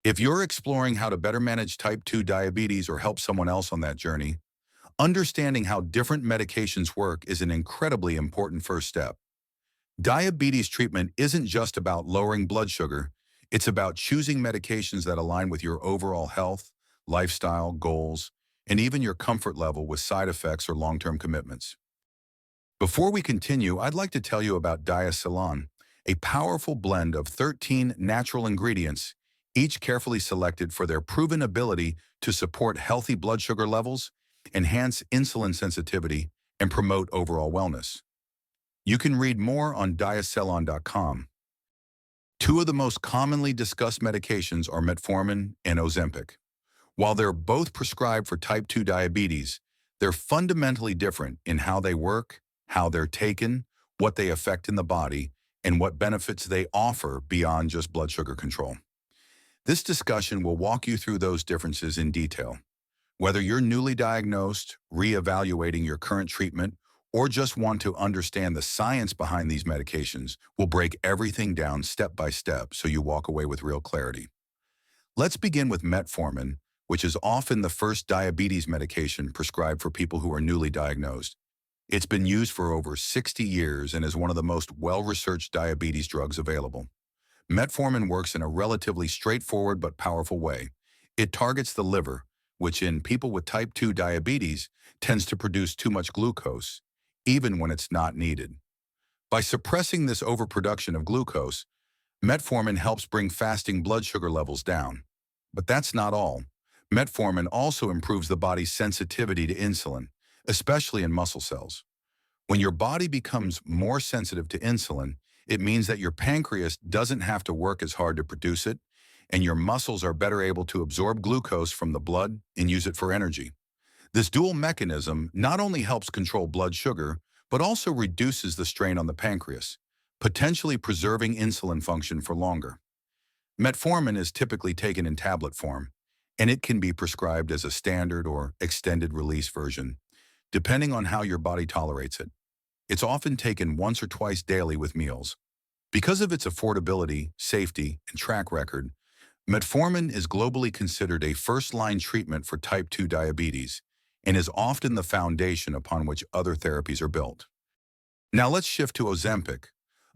If you're exploring how to better manage type 2 diabetes or help someone else on that journey, understanding how different medications work is an incredibly important first step. Diabetes treatment isn't just about lowering blood sugar, it's about choosing medications that align with your overall health, lifestyle, goals, and even your comfort level with side effects or long-term commitments. Before we continue, I'd like to tell you about Diacelan, a powerful blend of 13 natural ingredients, each carefully selected for their proven ability to support healthy blood sugar levels, enhance insulin sensitivity, and promote overall wellness. You can read more on diacelan.com. Two of the most commonly discussed medications are Metformin and Ozempic. While they're both prescribed for type 2 diabetes, they're fundamentally different in how they work, how they're taken, what they affect in the body, and what benefits they offer beyond just blood sugar control. This discussion will walk you through those differences in detail. Whether you're newly diagnosed, reevaluating your current treatment, or just want to understand the science behind these medications, we'll break everything down step by step so you walk away with real clarity. Let's begin with metformin, which is often the first diabetes medication prescribed for people who are newly diagnosed. It's been used for over 60 years and is one of the most well-researched diabetes drugs available. Metformin works in a relatively straightforward but powerful way. It targets the liver, which in people with type 2 diabetes tends to produce too much glucose, even when it's not needed. By suppressing this overproduction of glucose, metformin helps bring fasting blood sugar levels down. But that's not all. Metformin also improves the body's sensitivity to insulin, especially in muscle cells. When your body becomes more sensitive to insulin, it means that your pancreas doesn't have to work as hard to produce it, and your muscles are better able to absorb glucose from the blood and use it for energy. This dual mechanism not only helps control blood sugar, but also reduces the strain on the pancreas, potentially preserving insulin function for longer. Metformin is typically taken in tablet form, and it can be prescribed as a standard or extended-release version, depending on how your body tolerates it. It's often taken once or twice daily with meals. Because of its affordability, safety, and track record, metformin is globally considered a first-line treatment for type 2 diabetes and is often the foundation upon which other therapies are built. Now let's shift to Ozempic,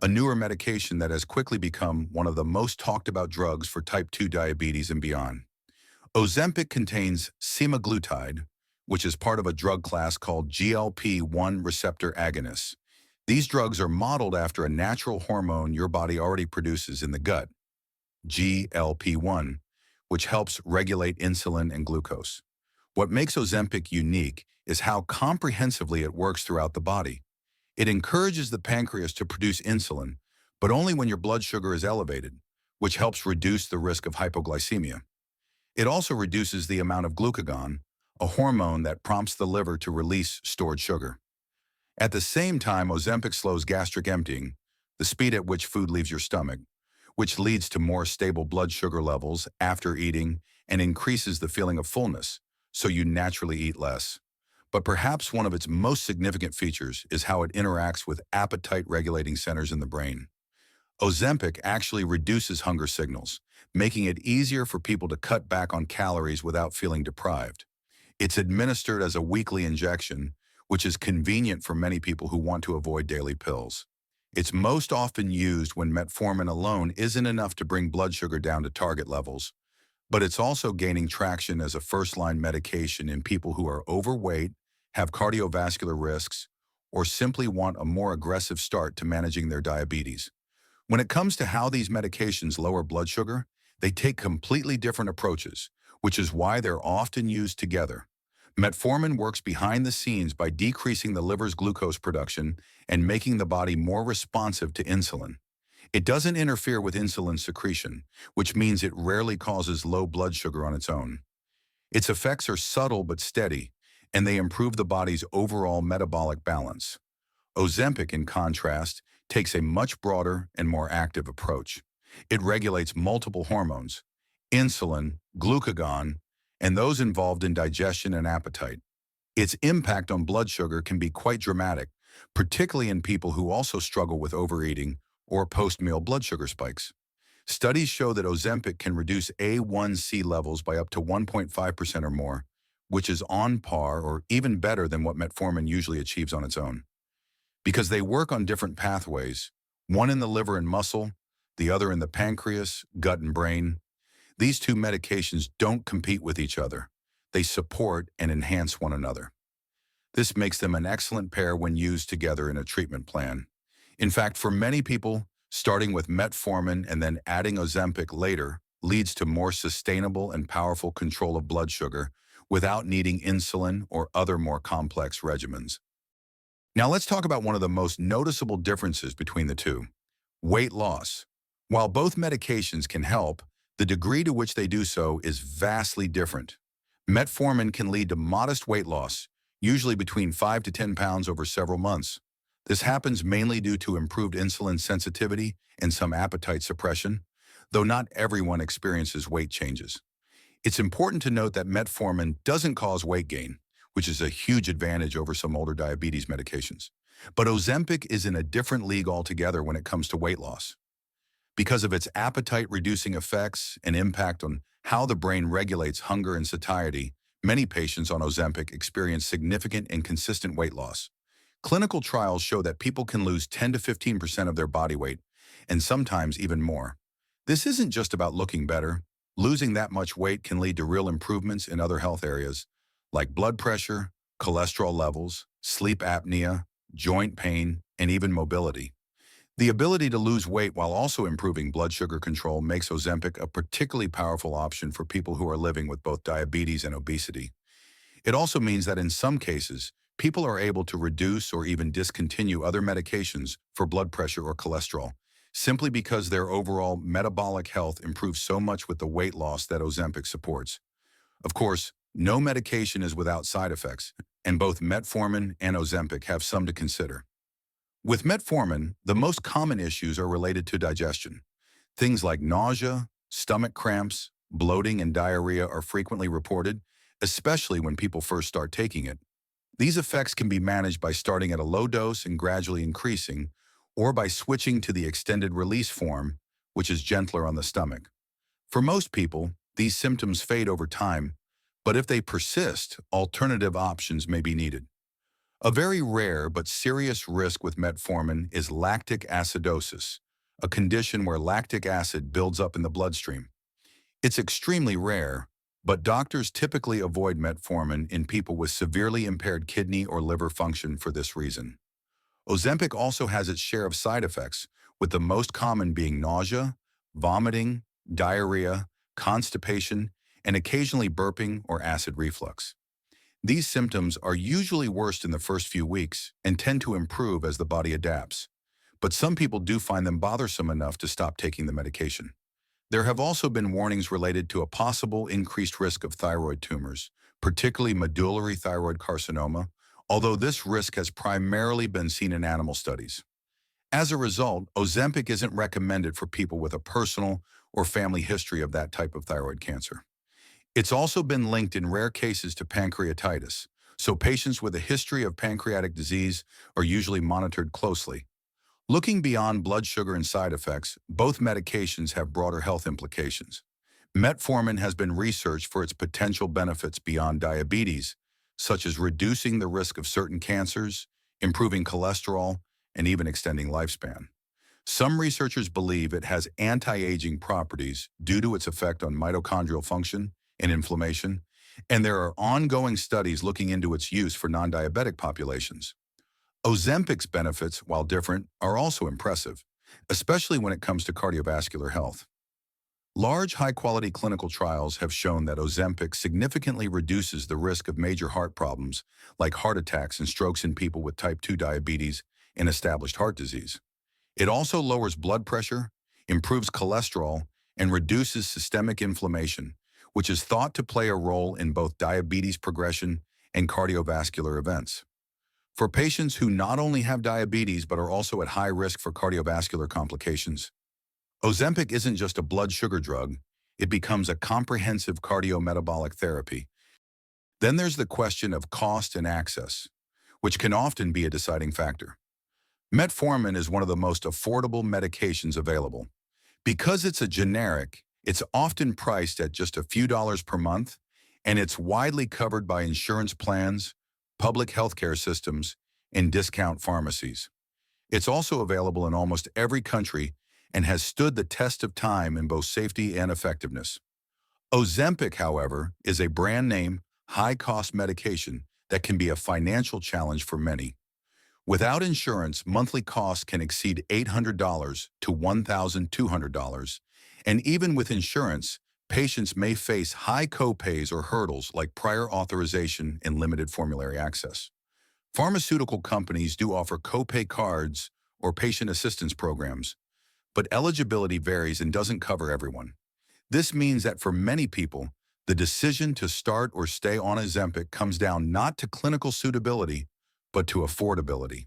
a newer medication that has quickly become one of the most talked about drugs for type 2 diabetes and beyond. Ozempic contains semaglutide, which is part of a drug class called GLP-1 receptor agonists. These drugs are modeled after a natural hormone your body already produces in the gut, GLP-1, which helps regulate insulin and glucose. What makes Ozempic unique is how comprehensively it works throughout the body. It encourages the pancreas to produce insulin, but only when your blood sugar is elevated, which helps reduce the risk of hypoglycemia. It also reduces the amount of glucagon, a hormone that prompts the liver to release stored sugar. At the same time, Ozempic slows gastric emptying, the speed at which food leaves your stomach, which leads to more stable blood sugar levels after eating and increases the feeling of fullness, so you naturally eat less. But perhaps one of its most significant features is how it interacts with appetite-regulating centers in the brain. Ozempic actually reduces hunger signals, making it easier for people to cut back on calories without feeling deprived. It's administered as a weekly injection, which is convenient for many people who want to avoid daily pills. It's most often used when metformin alone isn't enough to bring blood sugar down to target levels, but it's also gaining traction as a first-line medication in people who are overweight, have cardiovascular risks, or simply want a more aggressive start to managing their diabetes. When it comes to how these medications lower blood sugar, they take completely different approaches, which is why they're often used together. Metformin works behind the scenes by decreasing the liver's glucose production and making the body more responsive to insulin. It doesn't interfere with insulin secretion, which means it rarely causes low blood sugar on its own. Its effects are subtle but steady, and they improve the body's overall metabolic balance. Ozempic, in contrast, takes a much broader and more active approach. It regulates multiple hormones, insulin, glucagon, and those involved in digestion and appetite. Its impact on blood sugar can be quite dramatic, particularly in people who also struggle with overeating or post-meal blood sugar spikes. Studies show that Ozempic can reduce A1C levels by up to 1.5% or more, which is on par or even better than what metformin usually achieves on its own. Because they work on different pathways, one in the liver and muscle, the other in the pancreas, gut, and brain, these two medications don't compete with each other. They support and enhance one another. This makes them an excellent pair when used together in a treatment plan. In fact, for many people, starting with metformin and then adding Ozempic later leads to more sustainable and powerful control of blood sugar without needing insulin or other more complex regimens. Now let's talk about one of the most noticeable differences between the two: weight loss. While both medications can help, the degree to which they do so is vastly different. Metformin can lead to modest weight loss, usually between 5 to 10 pounds over several months. This happens mainly due to improved insulin sensitivity and some appetite suppression, though not everyone experiences weight changes. It's important to note that metformin doesn't cause weight gain, which is a huge advantage over some older diabetes medications. But Ozempic is in a different league altogether when it comes to weight loss. Because of its appetite-reducing effects and impact on how the brain regulates hunger and satiety, many patients on Ozempic experience significant and consistent weight loss. Clinical trials show that people can lose 10 to 15% of their body weight, and sometimes even more. This isn't just about looking better. Losing that much weight can lead to real improvements in other health areas, like blood pressure, cholesterol levels, sleep apnea, joint pain, and even mobility. The ability to lose weight while also improving blood sugar control makes Ozempic a particularly powerful option for people who are living with both diabetes and obesity. It also means that in some cases, people are able to reduce or even discontinue other medications for blood pressure or cholesterol, simply because their overall metabolic health improves so much with the weight loss that Ozempic supports. Of course, no medication is without side effects, and both metformin and Ozempic have some to consider. With metformin, the most common issues are related to digestion. Things like nausea, stomach cramps, bloating, and diarrhea are frequently reported, especially when people first start taking it. These effects can be managed by starting at a low dose and gradually increasing, or by switching to the extended release form, which is gentler on the stomach. For most people, these symptoms fade over time, but if they persist, alternative options may be needed. A very rare but serious risk with metformin is lactic acidosis, a condition where lactic acid builds up in the bloodstream. It's extremely rare, but doctors typically avoid metformin in people with severely impaired kidney or liver function for this reason. Ozempic also has its share of side effects, with the most common being nausea, vomiting, diarrhea, constipation, and occasionally burping or acid reflux. These symptoms are usually worst in the first few weeks and tend to improve as the body adapts, but some people do find them bothersome enough to stop taking the medication. There have also been warnings related to a possible increased risk of thyroid tumors, particularly medullary thyroid carcinoma, although this risk has primarily been seen in animal studies. As a result, Ozempic isn't recommended for people with a personal or family history of that type of thyroid cancer. It's also been linked in rare cases to pancreatitis, so patients with a history of pancreatic disease are usually monitored closely. Looking beyond blood sugar and side effects, both medications have broader health implications. Metformin has been researched for its potential benefits beyond diabetes, such as reducing the risk of certain cancers, improving cholesterol, and even extending lifespan. Some researchers believe it has anti-aging properties due to its effect on mitochondrial function and inflammation, and there are ongoing studies looking into its use for non-diabetic populations. Ozempic's benefits, while different, are also impressive, especially when it comes to cardiovascular health. Large, high-quality clinical trials have shown that Ozempic significantly reduces the risk of major heart problems like heart attacks and strokes in people with type 2 diabetes and established heart disease. It also lowers blood pressure, improves cholesterol, and reduces systemic inflammation, which is thought to play a role in both diabetes progression and cardiovascular events. For patients who not only have diabetes but are also at high risk for cardiovascular complications, Ozempic isn't just a blood sugar drug, it becomes a comprehensive cardiometabolic therapy. Then there's the question of cost and access, which can often be a deciding factor. Metformin is one of the most affordable medications available. Because it's a generic, it's often priced at just a few dollars per month, and it's widely covered by insurance plans, public healthcare systems, and discount pharmacies. It's also available in almost every country and has stood the test of time in both safety and effectiveness. Ozempic, however, is a brand name, high-cost medication that can be a financial challenge for many. Without insurance, monthly costs can exceed $800 to $1,200, and even with insurance, patients may face high copays or hurdles like prior authorization and limited formulary access. Pharmaceutical companies do offer copay cards or patient assistance programs, but eligibility varies and doesn't cover everyone. This means that for many people, the decision to start or stay on Ozempic comes down not to clinical suitability, but to affordability.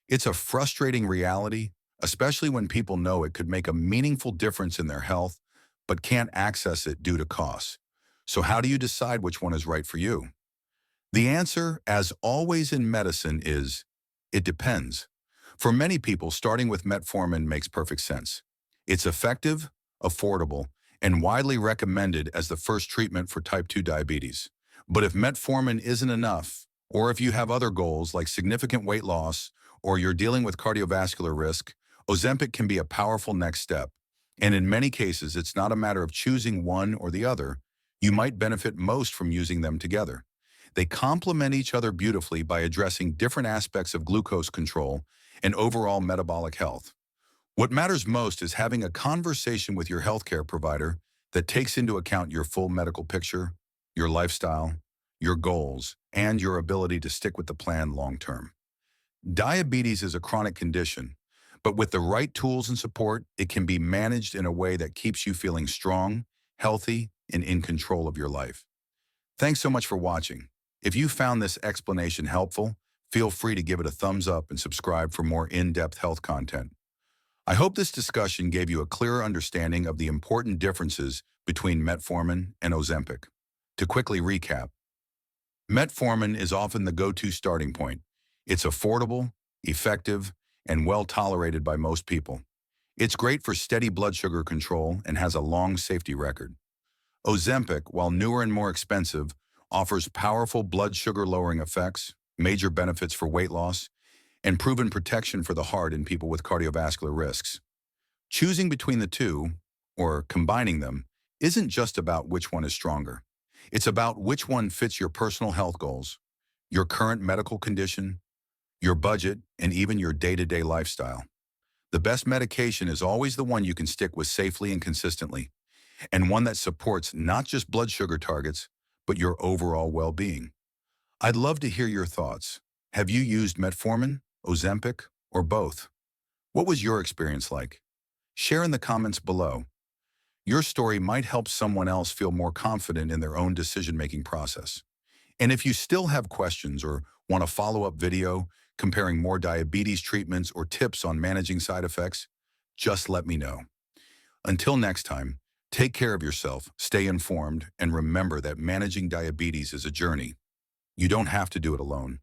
It's a frustrating reality, especially when people know it could make a meaningful difference in their health, but can't access it due to costs. So how do you decide which one is right for you? The answer, as always in medicine, is it depends. For many people, starting with metformin makes perfect sense. It's effective, affordable, and widely recommended as the first treatment for type 2 diabetes. But if metformin isn't enough, or if you have other goals like significant weight loss, or you're dealing with cardiovascular risk, Ozempic can be a powerful next step. And in many cases, it's not a matter of choosing one or the other. You might benefit most from using them together. They complement each other beautifully by addressing different aspects of glucose control and overall metabolic health. What matters most is having a conversation with your healthcare provider that takes into account your full medical picture, your lifestyle, your goals, and your ability to stick with the plan long term. Diabetes is a chronic condition, but with the right tools and support, it can be managed in a way that keeps you feeling strong, healthy, and in control of your life. Thanks so much for watching. If you found this explanation helpful, feel free to give it a thumbs up and subscribe for more in-depth health content. I hope this discussion gave you a clearer understanding of the important differences between metformin and Ozempic. To quickly recap, metformin is often the go-to starting point. It's affordable, effective, and well tolerated by most people. It's great for steady blood sugar control and has a long safety record. Ozempic, while newer and more expensive, offers powerful blood sugar lowering effects, major benefits for weight loss, and proven protection for the heart in people with cardiovascular risks. Choosing between the two, or combining them, isn't just about which one is stronger. It's about which one fits your personal health goals, your current medical condition, your budget, and even your day-to-day lifestyle. The best medication is always the one you can stick with safely and consistently, and one that supports not just blood sugar targets, but your overall well-being. I'd love to hear your thoughts. Have you used metformin, Ozempic, or both? What was your experience like? Share in the comments below. Your story might help someone else feel more confident in their own decision-making process. And if you still have questions or want a follow-up video comparing more diabetes treatments or tips on managing side effects, just let me know. Until next time, take care of yourself, stay informed, and remember that managing diabetes is a journey. You don't have to do it alone.